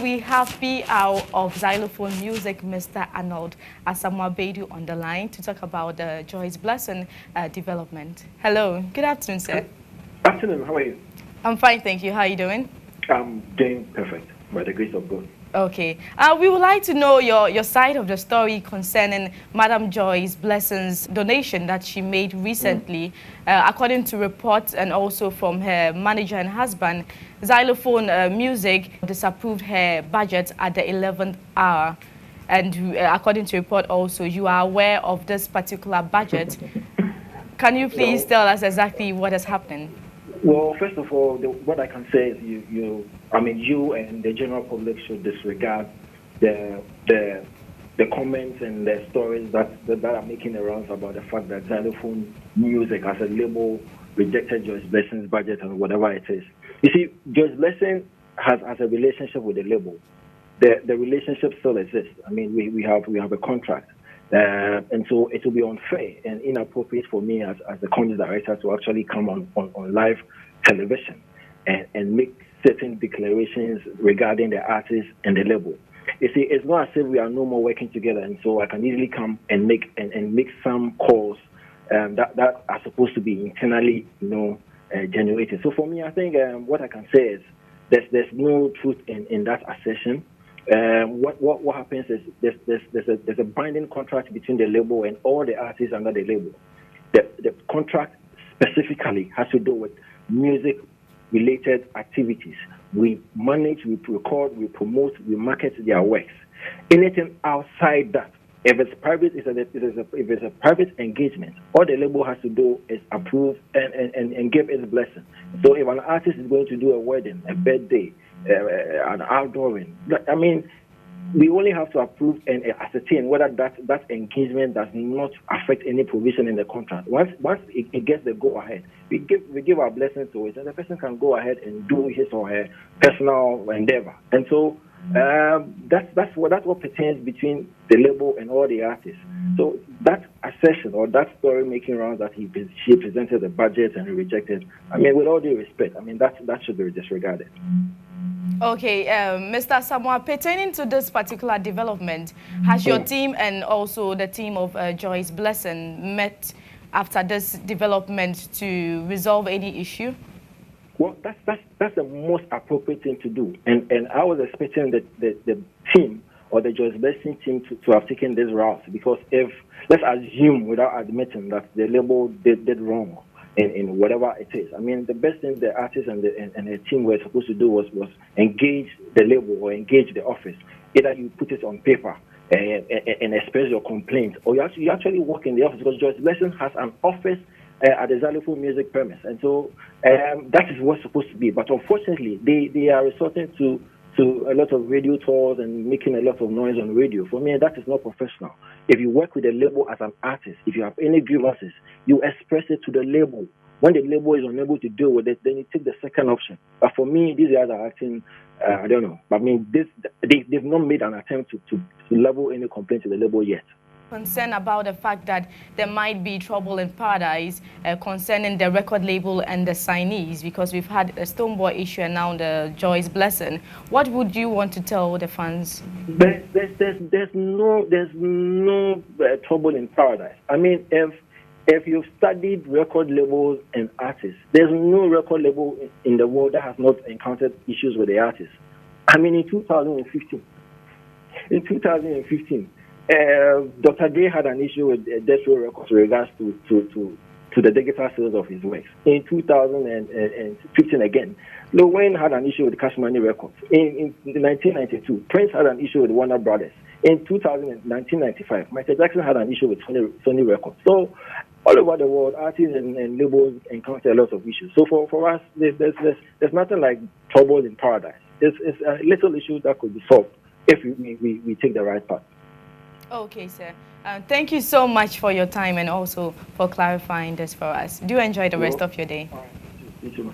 We have PR of Zylofon Music, Mr. Arnold Asamoah-Baidoo, on the line to talk about the Joyce Blessing development. Hello, good afternoon, sir. Afternoon, how are you? I'm fine, thank you. How are you doing? I'm doing perfect, by the grace of God. Okay. We would like to know your side of the story concerning Madam Joyce Blessing's donation that she made recently. According to reports and also from her manager and husband, Zylofon Music disapproved her budget at the 11th hour. And according to report also, you are aware of this particular budget. Can you please tell us exactly what has happened? Well, first of all, what I can say is you and the general public should disregard the comments and the stories that are making the rounds about the fact that Zylofon Music as a label rejected Joyce Blessing's budget and whatever it is. You see, Joyce Blessing has a relationship with the label. The relationship still exists. I mean, we have a contract. And so it will be unfair and inappropriate for me as the content director to actually come on live television and make certain declarations regarding the artist and the label. You see, it's not as if we are no more working together, and so I can easily come and make some calls that are supposed to be internally, generated. So for me, I think what I can say is there's no truth in that assertion. What happens is there's a binding contract between the label and all the artists under the label. The contract specifically has to do with music-related activities. We manage, we record, we promote, we market their works. Anything outside that, if it's private, if it's a private engagement, all the label has to do is approve and give its blessing. So if an artist is going to do a wedding, a birthday, an outdooring, I mean, we only have to approve and ascertain whether that engagement does not affect any provision in the contract. Once it gets the go ahead, we give our blessing to it, and the person can go ahead and do his or her personal endeavor. And so that's what pertains between the label and all the artists. So that assertion or that story making rounds that she presented the budget and rejected, I mean, with all due respect, I mean that should be disregarded. Okay, Mr. Asamoah, pertaining to this particular development, has your team and also the team of Joyce Blessing met after this development to resolve any issue? Well, that's the most appropriate thing to do, and I was expecting the team or the Joyce Blessing team to have taken this route, because if, let's assume without admitting that the label did wrong in whatever it is, I mean, the best thing the artist and the team were supposed to do was engage the label or engage the office. Either you put it on paper and express your complaint, or you actually work in the office, because Joyce Blessing has an office at the Zylofon Music premise, and so that is what's supposed to be. But unfortunately, they are resorting to a lot of radio tours and making a lot of noise on radio. For me, that is not professional. If you work with a label as an artist, if you have any grievances, you express it to the label. When the label is unable to deal with it, then you take the second option. But for me, these guys are acting, I don't know. I mean, they've not made an attempt to level any complaint to the label yet. Concern about the fact that there might be trouble in paradise concerning the record label and the signees, because we've had a Stonebwoy issue and now the Joyce Blessing. What would you want to tell the fans? There's no trouble in paradise. I mean, if you've studied record labels and artists, there's no record label in the world that has not encountered issues with the artists. I mean, in 2015. Dr. Dre had an issue with Death Row Records with regards to the digital sales of his works. In 2015 again, Lil Wayne had an issue with Cash Money Records. In 1992, Prince had an issue with Warner Brothers. In 1995, Michael Jackson had an issue with Sony Records. So all over the world, artists and labels encounter a lot of issues. So for us, there's nothing like trouble in paradise. It's a little issue that could be solved if we take the right path. Okay, sir. Thank you so much for your time and also for clarifying this for us. Do enjoy the rest of your day. You too.